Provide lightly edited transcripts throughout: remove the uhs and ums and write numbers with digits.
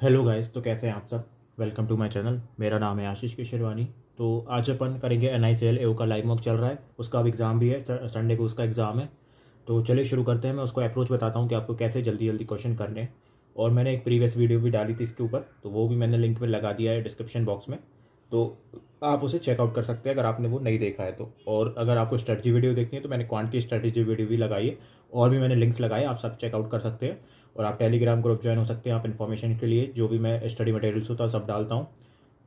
Hello guys, तो कैसे हैं आप सब। Welcome to my channel. मेरा नाम है आशीष किशोरवानी। तो आज अपन करेंगे NICL AO का लाइव मॉक चल रहा है, उसका अब एग्ज़ाम भी है, संडे को उसका एग्ज़ाम है। तो चलिए शुरू करते हैं। मैं उसको अप्रोच बताता हूँ कि आपको कैसे जल्दी जल्दी क्वेश्चन करने हैं। और मैंने एक प्रीवियस वीडियो भी डाली थी इसके ऊपर, तो वो भी मैंने लिंक में लगा दिया है डिस्क्रिप्शन बॉक्स में। तो आप उसे चेकआउट कर सकते हैं अगर आपने वो नहीं देखा है तो। और अगर आपको स्ट्रेटजी वीडियो देखनी है तो मैंने क्वांट की स्ट्रेटजी वीडियो भी लगाई है, और भी मैंने लिंक्स लगाए, आप सब चेकआउट कर सकते हैं। और आप टेलीग्राम ग्रुप ज्वाइन हो सकते हैं। आप इन्फॉर्मेशन के लिए जो भी मैं स्टडी मटेरियल्स होता है सब डालता हूँ।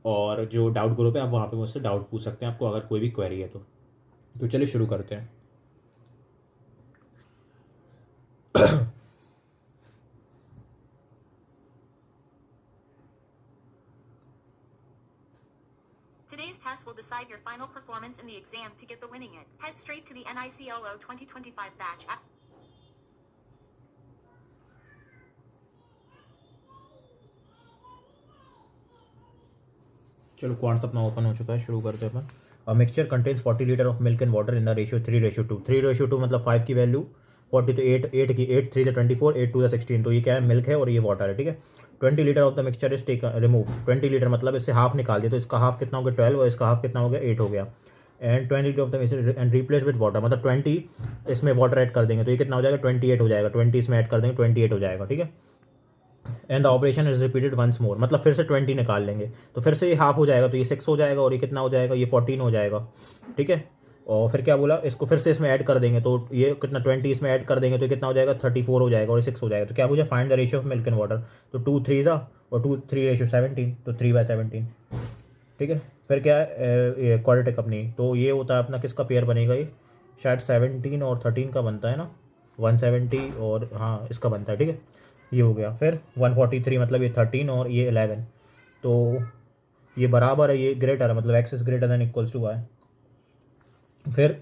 और जो डाउट ग्रुप है, आप वहाँ पे मुझसे डाउट पूछ सकते हैं आपको अगर कोई भी क्वेरी है तो चलिए शुरू करते हैं। Today's test will decide your final performance in the exam. To get the winning it, head straight to the NICLO 2025 batch app. चलो क्वांट्स अपना ओपन हो चुका है, शुरू करते हैं अपन। A mixture contains 40 litre of milk and water in the ratio 3:2। 3:2 मतलब 5 की वैल्यू 40, तो 8 की 8 3 24, 8 2 16। तो ये क्या है, मिल्क है और ये वाटर है, ठीक है। 20 litre of the mixture is take remove. 20 litre मतलब इससे हाफ निकाल दिया, तो इसका हाफ कितना हो गया 12, और इसका हाफ कितना हो गया 8 हो गया। And 20 litre of the end replace with water, मतलब 20 इसमें वाटर ऐड कर देंगे तो ये कितना हो जाएगा 28 हो जाएगा। 20 इसमें ऐड कर देंगे 28 हो जाएगा, ठीक है। And the operation is repeated once more, मतलब फिर से 20 निकाल लेंगे तो फिर से ये हाफ हो जाएगा, तो ये 6 हो जाएगा, और ये कितना हो जाएगा, ये 14 हो जाएगा, ठीक है। और फिर क्या बोला, इसको फिर से इसमें ऐड कर देंगे तो ये कितना 20 इसमें ऐड कर देंगे तो ये कितना हो जाएगा 34 हो जाएगा, और 6 हो जाएगा। तो क्या पूछा, find the ratio of milk and water. तो 2 3 ज़ा और 2 3 रेशियो 17, तो 3/17, ठीक है। फिर क्या है क्वाड्रेटिक अपनी, तो ये होता है अपना किसका पेयर बनेगा, ये शायद 17 और 13 का बनता है ना, 170 और हाँ इसका बनता है, ठीक है। ये हो गया। फिर 143 मतलब ये 13 और ये 11, तो ये बराबर है, ये ग्रेटर है, मतलब X is greater than equals to Y. फिर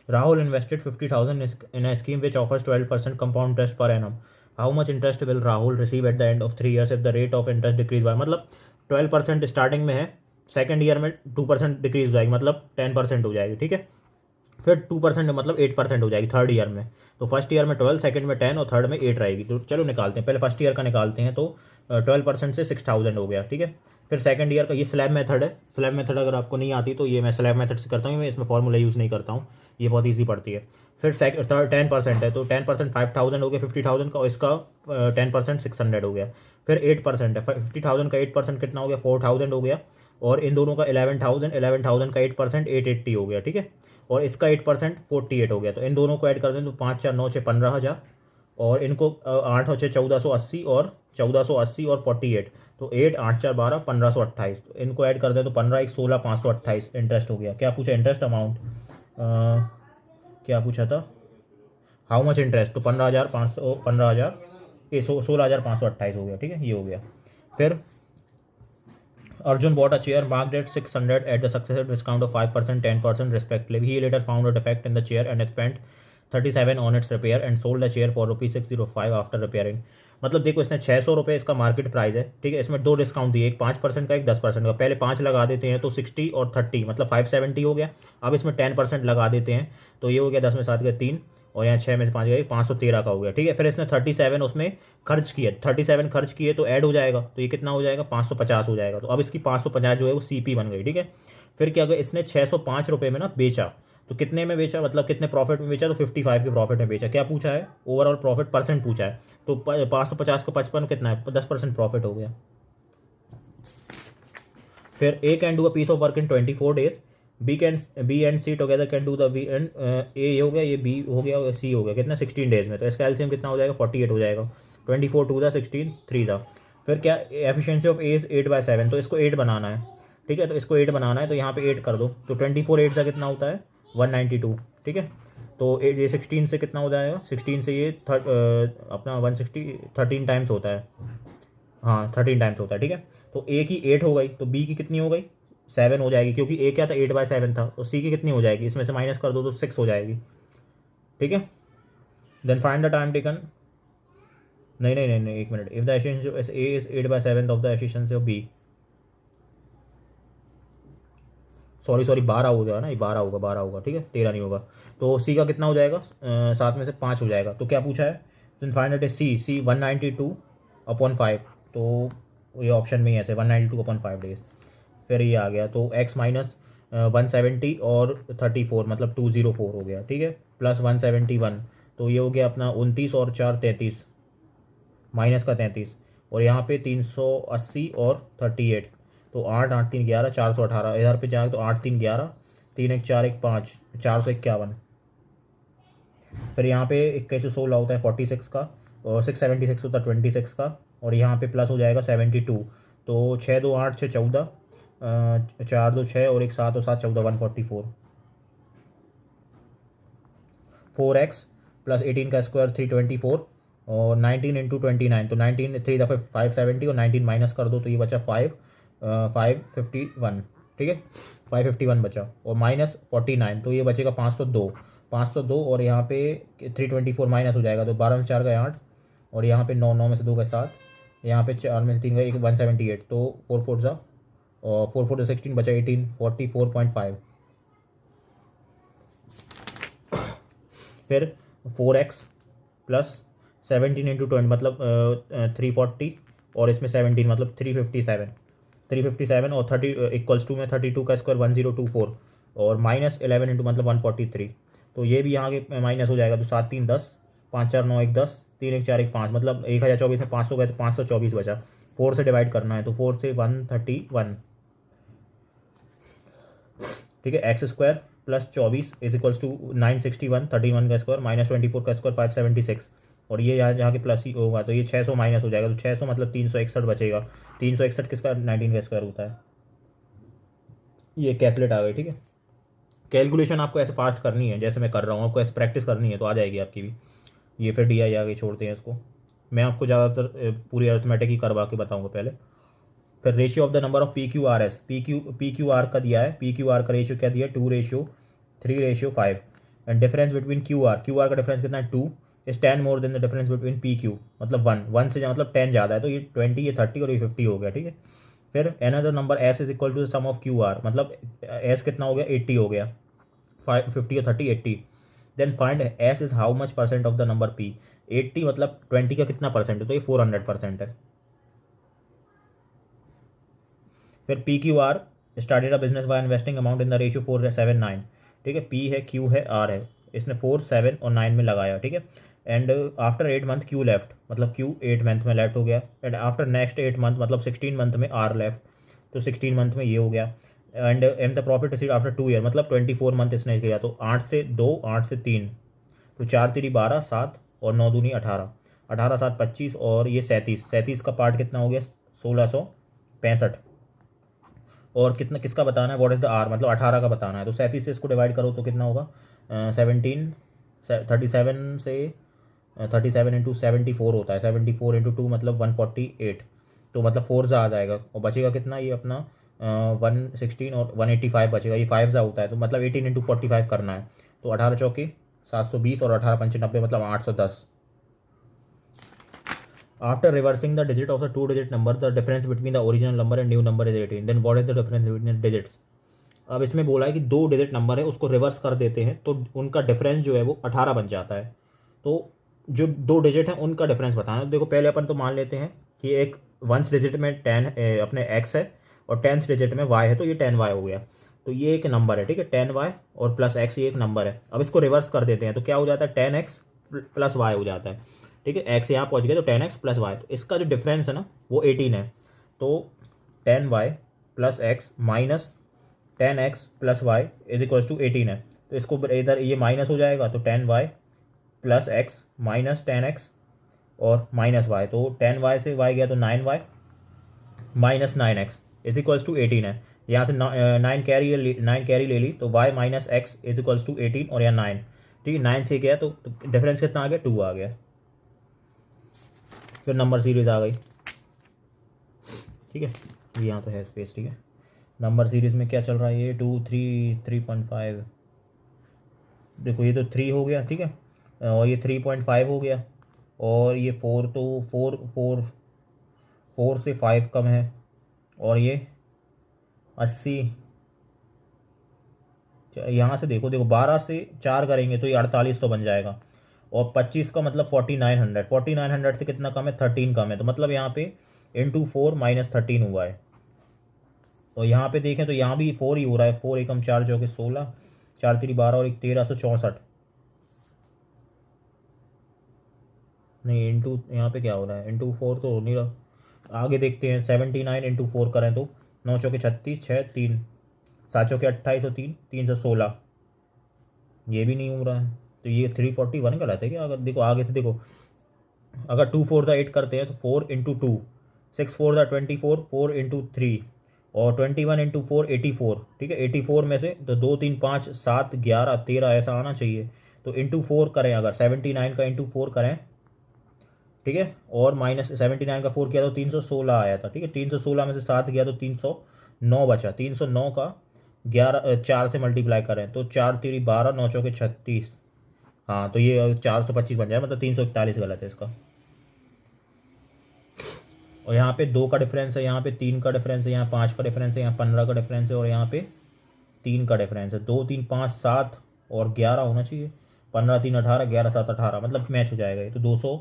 Rahul invested 50,000 in a scheme which offers 12% compound interest per annum. How much interest will Rahul receive at the end of 3 years if the rate of interest decrease by, मतलब 12% starting में है, second year में 2% decrease हो जाएगी, मतलब 10% हो जाएगी, ठीक है। फिर 2% मतलब 8% हो जाएगी थर्ड ईयर में। तो फर्स्ट ईयर में 12, सेकंड में 10 और थर्ड में 8 रहेगी। तो चलो निकालते हैं, पहले फर्स्ट ईयर का निकालते हैं। तो 12% से 6,000 हो गया, ठीक है। फिर सेकंड ईयर का, ये स्लैब मेथड है। स्लैब मेथड अगर आपको नहीं आती तो ये मैं स्लैब मेथड से करता हूँ, मैं इसमें फॉर्मूला यूज़ नहीं करता हूँ, ये बहुत ईजी पड़ती है। फिर 10% है, तो 10% 5,000 हो गया 50,000 का, और इसका 10% 600 हो गया। फिर 8% है, 50,000 का 8% कितना हो गया 4,000 हो गया। और इन दोनों का 11,000 का 8% 880 हो गया, ठीक है। और इसका 8% 48 हो गया। तो इन दोनों को ऐड कर दें तो 5 4 9 6 15,000, और इनको 8 और 6 1480, और 1480 और 48, तो 8 8 4 12 1528। तो इनको ऐड कर दें तो 15 1 16 528 इंटरेस्ट हो गया। क्या पूछा, इंटरेस्ट अमाउंट क्या पूछा था, हाउ मच इंटरेस्ट, तो 15,500 15,000 ये 16,528 हो गया, ठीक है, ये हो गया। फिर Arjun bought a chair marked at 600 at the successor discount of 5%, 10% respectively. He later found a defect in the chair and spent 37 on its repair and sold the chair for rupees 605 after repairing. मतलब देखो, इसने 600 रुपये इसका market price है, ठीक है। इसमें दो डिस्काउंट दिए, एक 5% का, एक 10% का। पहले 5 लगा देते हैं तो 60 और 30 मतलब 570 हो गया। अब इसमें 10% लगा देते हैं तो ये हो गया 10 में 7 गया 3, और यहाँ 6 में से 5 गया 513 का हो गया, ठीक है। फिर इसने 37 उसमें खर्च किए, 37 खर्च किए तो ऐड हो जाएगा, तो ये कितना हो जाएगा 550 हो जाएगा। तो अब इसकी 550 जो है वो CP बन गई, ठीक है। फिर क्या, अगर इसने 605 रुपये में ना बेचा, तो कितने में बेचा, मतलब कितने प्रॉफिट में बेचा, तो 55 के प्रॉफिट में बेचा। क्या पूछा है, ओवरऑल प्रॉफिट परसेंट पूछा है। तो 550 को 55 कितना है, 10% प्रॉफिट हो गया। फिर A can do a piece of work in 24 days, B and C together can do the B and A हो गया, ये बी हो गया और सी हो गया, कितना 16 डेज में। तो इसका एलसीएम कितना हो जाएगा 48 हो जाएगा। 24 2 था 16 3 था। फिर क्या, एफिशिएंसी ऑफ ए इज 8/7, तो इसको 8 बनाना है, ठीक है। तो इसको 8 बनाना है, तो यहाँ पे 8 कर दो, तो 24 8 का कितना होता है 192, ठीक है। तो ये 16 से कितना हो जाएगा, 16 से ये अपना 160 13 टाइम्स होता है, हाँ 13 टाइम्स होता है, ठीक है। तो ए की 8 हो गई, तो बी की कितनी हो गई 7 हो जाएगी, क्योंकि ए क्या था 8/7 था। और सी की कितनी हो जाएगी, इसमें से माइनस कर दो तो 6 हो जाएगी, ठीक है। Then find the time taken, नहीं नहीं नहीं नहीं एक minute, if the efficiency of A is 8/7 of the efficiency of B, sorry 12 हो जाएगा ना, ये 12 होगा, ठीक है, 13 नहीं होगा। तो सी का कितना हो जाएगा 7 में से 5 हो जाएगा। तो क्या पूछा है, देन फाइंड इट सी 192/5, तो ये ऑप्शन में ही ऐसे 192/5 डेज। फिर ये आ गया तो x माइनस 170 और 34 मतलब 204 हो गया, ठीक है, प्लस 171, तो ये हो गया अपना 29 और 4 33, माइनस का 33, और यहाँ पे 380 और 38, तो 8 8 3 11 418, इधर पे जाए तो 8 3 11 3 1 4 1 5 451। फिर यहाँ पे 2116 होता है 46 का, और 676 होता है 26 का, और यहाँ पे प्लस हो जाएगा 72, तो 6 2 8 6 14, 4 2 6 और 1 7 और 7 14 144। 4x प्लस 18 का स्क्वायर 324 और 19 इंटू 29, तो 19 3 दफ़े 570 और 19 माइनस कर दो तो ये बचा 551, ठीक है, 551 बचा, और माइनस 49 तो ये बचेगा 502 और यहाँ पे 324 माइनस हो जाएगा तो 12 में 4 गए 8, और यहाँ पे 9 9 में से 2 गए 7, यहाँ पे 4 में से 3 गए 178, तो 4 4 सा और 4 4 16 बचा 18 44.5। फिर 4x प्लस 17 इंटू 20 मतलब 340 और इसमें 17 मतलब 357 और 30 इक्वल्स टू में 32 का स्क्वायर 1024 और माइनस 11 इंटू मतलब 143, तो ये भी यहाँ के माइनस हो जाएगा, तो 7 3 10 5 4 9 1 10 3 1 4 1 5 मतलब 1024 में 500 गए तो 524 बचा, 4 से डिवाइड करना है तो 4 से 131, ठीक है, X square plus 24 is equals to 961 31 का स्क्वायर माइनस 24 का स्क्वायर 576, और ये यहाँ जहाँ के प्लस ही होगा तो ये 600 माइनस हो जाएगा, तो 600 मतलब 361 बचेगा, 361 किसका 19 का स्क्वायर होता है। ये कैलकुलेट आ गई, ठीक है। कैलकुलेशन आपको ऐसे फास्ट करनी है जैसे मैं कर रहा हूँ, आपको ऐसे प्रैक्टिस करनी है तो आ जाएगी आपकी भी। ये फिर डी आई आगे छोड़ते हैं इसको, मैं आपको ज़्यादातर पूरी अर्थमेटिक ही करवा के बताऊँगा पहले। फिर ratio of the number of PQRS, PQR का दिया है, PQR का रेशियो क्या दिया है 2:3:5, एंड डिफरेंस बिटवीन QR का डिफरेंस कितना है 2 is 10 more than the difference between PQ मतलब 1 से मतलब 10 ज़्यादा है, तो ये 20 ये 30 और ये 50 हो गया, ठीक है। फिर another number S is equal to the sum of QR मतलब S कितना हो गया 80 हो गया, 50 और 30 80, then find S is how much percent of the number P, 80 मतलब 20 का कितना परसेंट है, तो ये 400% है। फिर PQR started a business by investing amount in the ratio 4:7:9, ठीक है, P है Q है R है, इसने 4 7 और 9 में लगाया, ठीक है, and after 8 month Q left मतलब Q 8 मंथ में लेफ्ट हो गया, एंड आफ्टर नेक्स्ट 8 मंथ मतलब 16 मंथ में R लेफ्ट, तो 16 मंथ में ये हो गया, and the profit received after 2 year मतलब 24 मंथ इसने किया, तो 8 से 2 8 से 3, तो 4 3 12 7 और 9 दूनी 18, 18 7 25 और ये 37 का पार्ट कितना हो गया 1665, और कितना किसका बताना है व्हाट इज़ द R मतलब 18 का बताना है, तो 37 से इसको डिवाइड करो तो कितना होगा 37 इंटू 74 होता है, 74 इंटू 2 मतलब 148, तो मतलब 4 ज़ा आ जाएगा, और बचेगा कितना ये अपना 116 और 185 बचेगा, ये 5 ज़ा होता है, तो मतलब 18 इंटू 45 करना है, तो 18 चौके 720 और 18 पंचे 90 मतलब 810। After reversing the digit of the two-digit number, the difference between the original number and new number is 18. Then what is the difference between digits? अब इसमें बोला है कि 2 डिजिट नंबर है उसको रिवर्स कर देते हैं तो उनका डिफरेंस जो है वो 18 बन जाता है, तो जो 2 डिजिट हैं उनका डिफरेंस बताना है। देखो पहले अपन तो मान लेते हैं कि एक 1 डिजिट में 10 अपने x है और 10 डिजिट में y है, तो ये 10y हो गया, तो ये एक नंबर है, ठीक है, 10y और प्लस x ये एक नंबर है। अब इसको रिवर्स कर देते हैं तो क्या हो जाता है 10x प्लस y हो जाता है, ठीक है, x यहाँ पहुँच गया तो 10x प्लस y, तो इसका जो डिफरेंस है ना वो 18 है, तो 10y plus x minus 10x plus y is equals to 18 है, तो इसको इधर ये माइनस हो जाएगा तो 10y plus x minus 10x और माइनस y, तो 10y से y गया तो 9y minus 9x is equals to 18 है, यहाँ से 9 कैरी ले ली तो y minus x is equals to 18 और यहाँ 9, ठीक है, 9 से गया तो डिफरेंस कितना आ गया 2 आ गया। फिर नंबर सीरीज आ गई, ठीक है, यहाँ तो है स्पेस, ठीक है, नंबर सीरीज में क्या चल रहा है ये 2 3 3.5, देखो ये तो 3 हो गया, ठीक है, और ये 3.5 हो गया, और ये 4 तो 4 से 5 कम है, और ये 80, यहाँ से देखो 12 से 4 करेंगे तो ये 48 तो बन जाएगा, और 25 का मतलब 4900 से कितना कम है 13 कम है, तो मतलब यहाँ पे इंटू 4 माइनस 13 हुआ है। और यहाँ पे देखें तो यहाँ भी 4 ही हो रहा है, 4 एकम 4 जो कि 16, 4 3 12 और 1 1364। नहीं इंटू यहाँ पे क्या हो रहा है, इंटू 4 तो हो नहीं रहा। आगे देखते हैं, 79 इंटू 4 करें तो 9 चौके 36, 6 3, 7 चौके 28 और 3 316, ये भी नहीं हो रहा है। तो ये 341 गलत है क्या? अगर देखो आगे से देखो, अगर 2 4 8 करते हैं तो 4 इंटू 2, 6 4 24, 4 इंटू 3 और 21 इंटू 4 84। ठीक है, 84 में से तो 2 3 5 7 11 13 ऐसा आना चाहिए। तो इंटू 4 करें, अगर 79 का इंटू 4 करें, ठीक है, और माइनस 79 का 4 किया तो 316 आया था। ठीक है, 316 में से 7 गया तो 309 बचा। 309 का 4 से मल्टीप्लाई करें तो 4 3 12, 9 चौके 36। हाँ तो ये 425 बन जाए, मतलब 341 गलत है इसका। और यहाँ पे 2 का डिफरेंस है, यहाँ पे 3 का डिफरेंस है, यहाँ 5 का डिफरेंस है, यहाँ 15 का डिफरेंस है और यहाँ पे 3 का डिफरेंस है। 2 3 5 7 और 11 होना चाहिए। 15 3 18, 11 7 18, मतलब मैच हो जाएगा ये। तो 200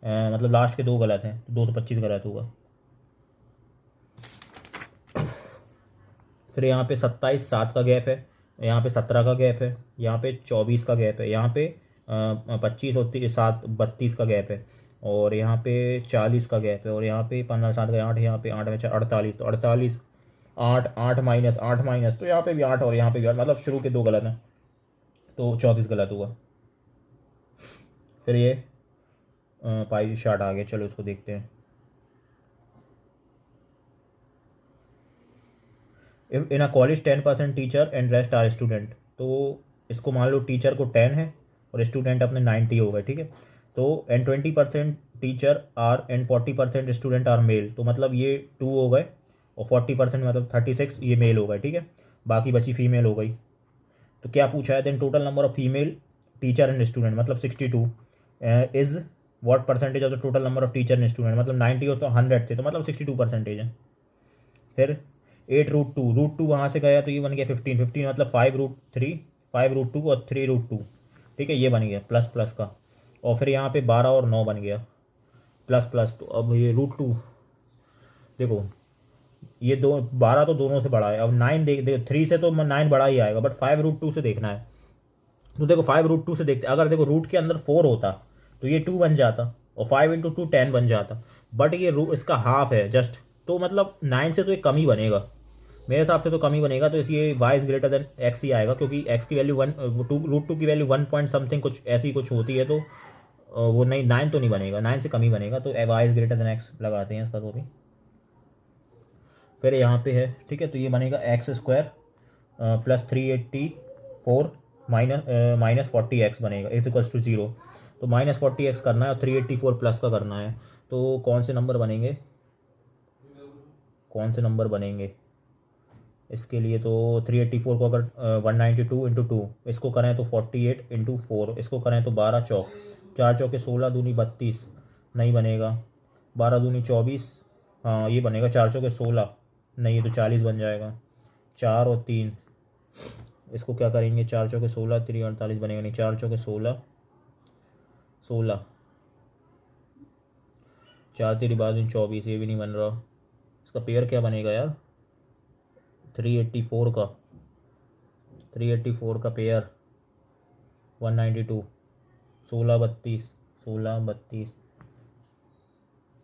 मतलब लास्ट के 2 गलत हैं, तो 225 गलत होगा। फिर यहाँ पे 27 7 का गैप है, यहाँ पे 17 का गैप है, यहाँ पे 24 का गैप है, यहाँ पे 25 और 7 32 का गैप है, और यहाँ पे 40 का गैप है, और यहाँ पे 15 7 का 8, यहाँ पे 8 में 48, तो 48 8 8 माइनस 8 माइनस, तो यहाँ पे भी 8 और यहाँ पे भी 8, मतलब शुरू के 2 गलत हैं, तो 34 गलत हुआ। फिर ये पाई चार्ट आ गया, चलो इसको देखते हैं। If in a college 10% teacher and rest are student, तो इसको मान लो टीचर को 10 है और स्टूडेंट अपने 90 हो गए। ठीक है, तो and 20% teacher are and 40% student are male, तो मतलब ये 2 हो गए और 40% मतलब 36 ये मेल हो गए। ठीक है, बाकी बची फीमेल हो गई। तो क्या पूछा है, then total number of female teacher and student मतलब 62 is what percentage of the total number of teacher and student, मतलब 90 हो तो 100 थे, तो मतलब 62% है। फिर 8 रूट 2, रूट 2 वहाँ से गया तो ये बन गया 15, 15 मतलब 5 रूट 3, 5 रूट 2 और 3 रूट 2। ठीक है, ये बन गया प्लस प्लस का, और फिर यहाँ पे 12 और 9 बन गया प्लस प्लस। तो अब ये रूट 2 देखो, ये 12 तो दोनों से बड़ा है। अब 9 देख 3 से तो 9 बड़ा ही आएगा, बट 5 रूट 2 से देखना है। तो देखो 5 रूट 2 से देखते, अगर देखो रूट के अंदर 4 होता तो ये 2 बन जाता, और 5 इंटू 2 10 बन जाता, बट ये इसका हाफ है जस्ट, तो मतलब 9 से तो ये कम ही बनेगा मेरे हिसाब से, तो कम ही बनेगा। तो इसलिए Y is greater than X ही आएगा, क्योंकि एक्स की वैल्यू रूट 2 की वैल्यू 1 पॉइंट समथिंग कुछ ऐसी कुछ होती है, तो वो नहीं 9 तो नहीं बनेगा, 9 से कम ही बनेगा। तो Y is greater than X लगाते हैं इसका तो भी। फिर यहाँ पे है, ठीक है, तो ये बनेगा x² प्लस 384 माइनस 40x बनेगा इज इक्वल्स टू 0। तो माइनस 40x करना है और 384 प्लस का करना है, तो कौन से नंबर बनेंगे, कौन से नंबर बनेंगे इसके लिए? तो 384 को अगर 192 इंटू 2 इसको करें तो 48 इंटू 4 इसको करें तो 12 चौक 4 चौके 16 दूनी 32 नहीं बनेगा, 12 दूनी 24, हाँ ये बनेगा, 4 चौके 16 नहीं, ये तो 40 बन जाएगा। 4 और 3 इसको क्या करेंगे, 4 चौके 16 3 48 बनेगा नहीं, 4 चौके 16 16, 4 3 12 24, ये भी नहीं बन रहा। इसका पेयर क्या बनेगा यार, 384 का, 384 का पेयर 192, 16 32, 16 32,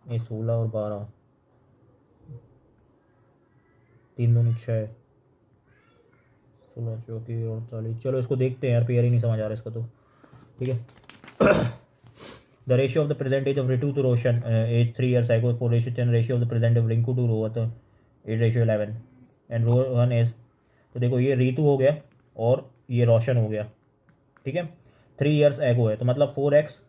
ये 16 और 12, 3 दूनी 6, 16 चौकी 48। चलो इसको देखते हैं यार, पेयर ही नहीं समझ आ रहा इसका तो। ठीक है, the ratio of the present age of Ritu to Roshan age 3 years ago, for ratio 10, ratio of the present of Rinku to Rohit 8:11 and Rohan age. तो देखो ये रितु हो गया और ये रोशन हो गया। ठीक है, 3 years ago है तो मतलब 4x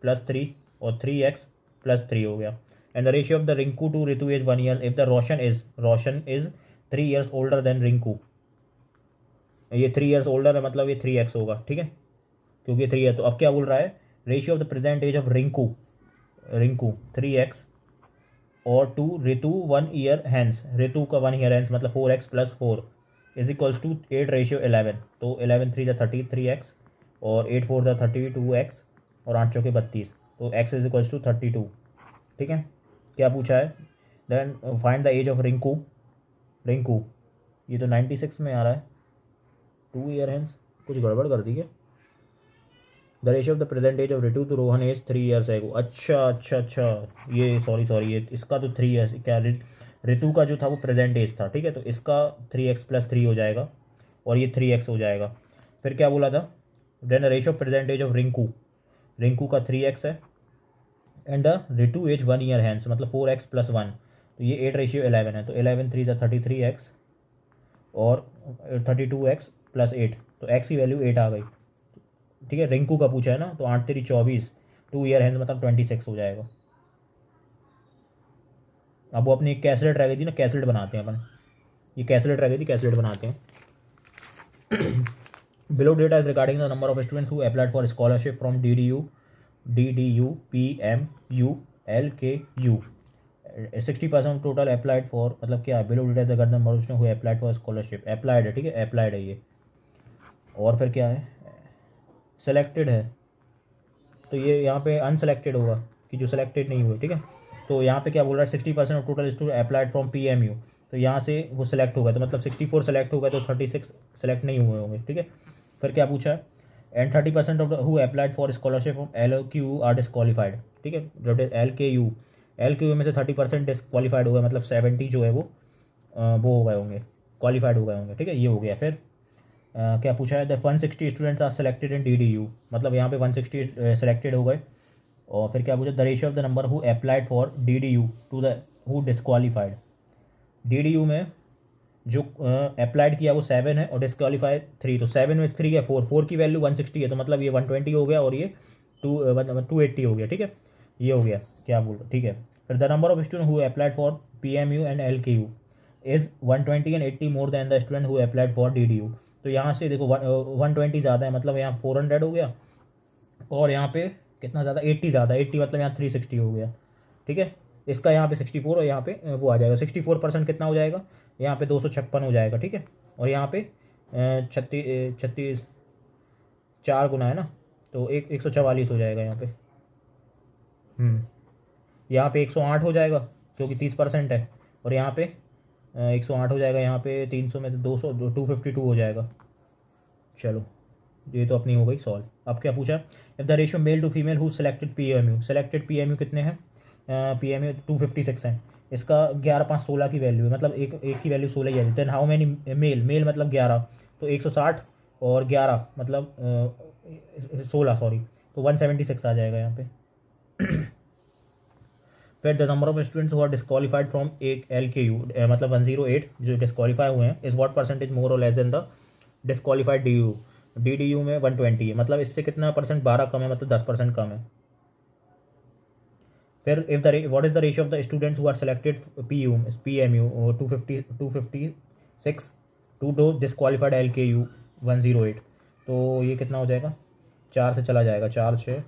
प्लस 3 और 3x प्लस 3 हो गया। And the ratio of the Rinku to Ritu is 1 year if the Roshan is 3 years older than Rinku. ये 3 years ओल्डर है, मतलब ये 3x होगा। ठीक है, क्योंकि 3 है। तो अब क्या बोल रहा है, ratio of the present age of Rinku 3x और to Ritu 1 year hence, Ritu का 1 year हैंस मतलब 4x plus 4 is equals to 8:11। तो 11 3 33x और 8 4 32x और 8 चौके 32, तो x इज इक्वल्स टू 32। ठीक है, क्या पूछा है, then find the age of Rinku. Rinku ये तो 96 में आ रहा है, 2 ईयर हैंस, कुछ गड़बड़ कर दी क्या? The ratio of the present age of Ritu to Rohan age 3 years ago. अच्छा, ये सॉरी ये इसका तो 3 ईयर्स क्या, रितु का जो था वो प्रेजेंट एज था, ठीक है, तो इसका 3x+3 हो जाएगा और ये 3x हो जाएगा। फिर क्या बोला था, then ratio of present age of Rinku, Rinku का 3x है and the Ritu age 1 year hence, मतलब 4x+1, तो ये 8:11 है, तो 11 3 33x और 32x+8, तो x की वैल्यू 8 आ गई, ठीक है। रिंकू का पूछा है ना, तो 8 3 24, 2 ईयर हैंस मतलब 26 हो जाएगा। अब वो अपनी एक कैसलेट रह गई थी ना, कैसलेट बनाते हैं अपन, ये कैसलेट रह गई थी, कैसलेट बनाते हैं। Below data is regarding the number of students who applied for scholarship from DDU, PMU, LKU। 60% total applied for, मतलब क्या, below data is regarding the number of students who applied for scholarship, applied है, ठीक है, applied है ये। और फिर क्या है, सेलेक्टेड है, तो ये यहाँ पे अनसेलेक्टेड होगा कि जो सेलेक्टेड नहीं हुए, ठीक है। तो यहाँ पे क्या बोल रहा है, 60% of total student applied from PMU, तो यहाँ से वो सेलेक्ट हो गए, तो मतलब 64 सेलेक्ट हो गए, तो 36 सेलेक्ट नहीं हुए होंगे, ठीक है। फिर क्या पूछा है, and 30% of who applied for scholarship from LQ are disqualified, ठीक है, जो LKU में से 30% डिस्क्वालीफाइड हो गए, मतलब 70 जो है वो हो गए होंगे, क्वालिफाइड हो गए होंगे, ठीक है, ये हो गया। फिर क्या पूछा है, the 160 students are selected in DDU, मतलब यहाँ पे 160 सेलेक्टेड हो गए। और फिर क्या पूछा, the ratio of the number who applied for DDU to the who disqualified. DDU में जो अप्लाइड किया वो 7 है और डिस्क्वालीफाइड 3, तो 7 में 3 है 4 की वैल्यू 160 है, तो मतलब ये 120 हो गया और ये 280 हो गया, ठीक है, ये हो गया, क्या बोल, ठीक है। फिर the number of student who applied for PMU and LKU is 120 and 80 more than the student who applied for DDU। तो यहाँ से देखो 120 ज़्यादा है, मतलब यहाँ 400 हो गया, और यहाँ पे कितना ज़्यादा, 80 ज़्यादा, 80 मतलब यहाँ 360 हो गया, ठीक है। इसका यहाँ पे 64 और यहाँ पे वो आ जाएगा, 64% कितना हो जाएगा, यहाँ पे 256 हो जाएगा, ठीक है। और यहाँ पे 36 4 गुना है ना, तो 144 हो जाएगा यहाँ पे। यहाँ पे 108 हो जाएगा क्योंकि 30% है, और यहाँ पे 108 हो जाएगा, यहाँ पे 300 में 200 252 हो जाएगा। चलो ये तो अपनी हो गई सॉल्व। अब क्या पूछा, if the ratio male to female who selected PMU कितने हैं, PMU 256 है, इसका 11 5 16 की वैल्यू है, मतलब एक की वैल्यू 16 ही है। देन हाउ मैनी मेल मतलब 11, तो 160 और 11 मतलब 16, सॉरी, तो 176 आ जाएगा यहाँ पे। फिर the number of students who are disqualified from LKU, मतलब 108 जो डिस्क्वालीफाई हुए हैं, इज व्हाट परसेंटेज मोर और less than the disqualified DDU में 120 है, मतलब इससे कितना परसेंट, 12 कम है, मतलब 10% कम है। फिर if the what is the ratio of the students who are selected PMU 256 to दो डिस्क्वालीफाइड LKU 108, तो ये कितना हो जाएगा, 4 से चला जाएगा, 4 6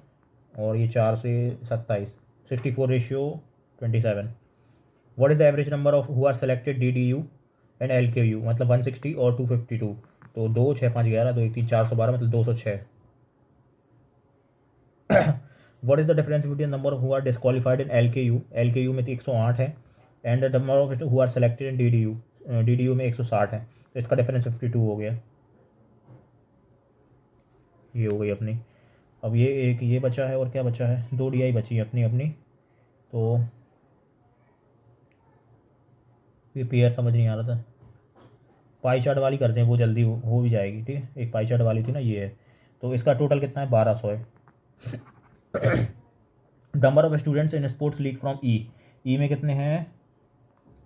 और ये 4 से 27, 64:27। What is the average number of who are selected DDU and LKU, मतलब 160 और 252, तो 2 6 5 11 2 1 3 412, मतलब 206। What is the difference between number who are disqualified in LKU में तो 108 है, and the number of who are selected in DDU में 160 है, तो इसका डिफरेंस 52 हो गया। ये हो गई अपनी। अब ये एक ये बचा है, और क्या बचा है, 2 DI बची है अपनी। तो ये पेयर समझ नहीं आ रहा था, पाई चार्ट वाली करते हैं, वो जल्दी हो भी जाएगी, ठीक है। एक पाई चार्ट वाली थी ना, ये है, तो इसका टोटल कितना है, 1200 है। Number of students in sports league from E में कितने हैं,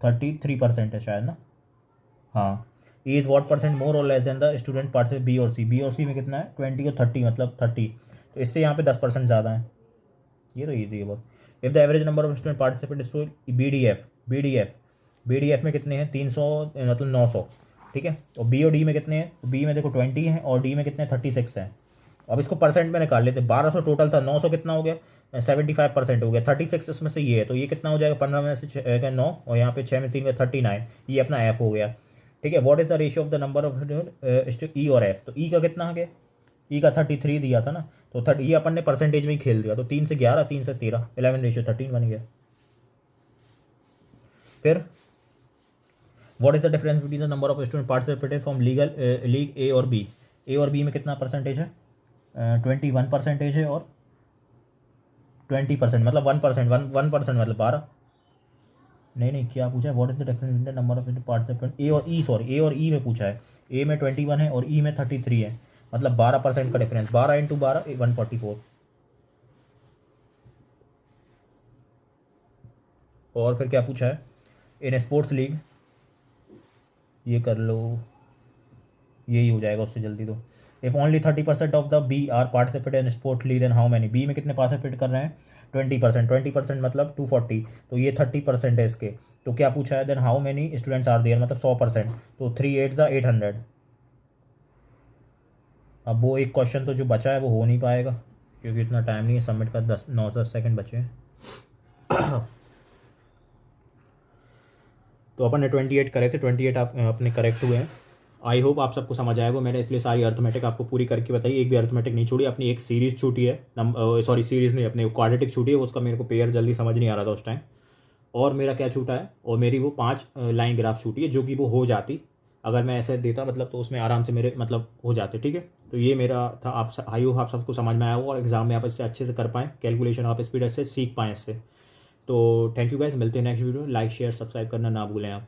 33% है शायद ना, हाँ। E is what percent more और less than the student participate B और सी में कितना है, 20 और 30, मतलब 30, तो इससे यहाँ पे 10% ज़्यादा है, ये तो ईजी है बहुत। If the average number of student participant BDF में कितने हैं, 300 मतलब 900, ठीक है। और बी और डी में कितने हैं, तो बी में देखो 20 है और डी में कितने 36 हैं। अब इसको परसेंट में निकाल लेते, 1200 टोटल था, 900 कितना हो गया, 75% हो गया, 36 इसमें से ये है, तो ये कितना हो जाएगा, 15 में से 9 और यहाँ पे 6 में 3 में 39, ये अपना F हो गया, ठीक है। What is the ratio of the number of E और F, तो E का कितना आ गया, E का 33 दिया था ना, तो ये अपन ने परसेंटेज में ही खेल दिया, तो 3 से 11 3 से 13 11:13 बन गया। फिर what is the difference between the number of student participated from league A और बी। ए और बी में कितना परसेंटेज है, 21% है और 20% मतलब 1%, 1% मतलब 12। नहीं क्या पूछा है, what is the difference between the number of participant A और ई, सॉरी ए और ई में पूछा है। ए में 21 है और ई में 33 है, मतलब 12% का डिफरेंस। 12 इंटू 12 144। और फिर क्या पूछा है, इन स्पोर्ट्स लीग, ये कर लो, यही हो जाएगा उससे जल्दी। तो if only 30% of the B are participate in sport league then how many. B में कितने पार्टिसिपेट कर रहे हैं, 20%, 20% मतलब 240, तो ये 30% है इसके। तो क्या पूछा है, then how many students are there, मतलब 100%, तो 3 8 द 800। अब वो एक क्वेश्चन तो जो बचा है वो हो नहीं पाएगा क्योंकि इतना टाइम नहीं है सबमिट का, 9-10 सेकंड बचे हैं। तो अपन ने 28 करे थे, 28 आप अपने करेक्ट हुए हैं। आई होप आप सबको समझ आएगा। मैंने इसलिए सारी अर्थमेटिक आपको पूरी करके बताई, एक भी अर्थमेटिक नहीं छोड़ी। अपनी एक सीरीज़ छूटी है, सॉरी सीरीज़ नहीं, अपने क्वाड्रेटिक छूटी है, उसका मेरे को पेयर जल्दी समझ नहीं आ रहा था उस टाइम। और मेरा क्या छूटा है, और मेरी वो 5 लाइन ग्राफ छूटी है, जो कि वो हो जाती अगर मैं ऐसे देता मतलब, तो उसमें आराम से मेरे मतलब हो जाते। ठीक है, तो ये मेरा था। आप आई होप आप सबको समझ में आया हो और एग्जाम में आप इससे अच्छे से कर पाएँ, कैलकुलेशन आप स्पीड से सीख पाएँ इससे। तो थैंक यू गाइस, मिलते हैं next video. Like share subscribe करना ना भूलें आप।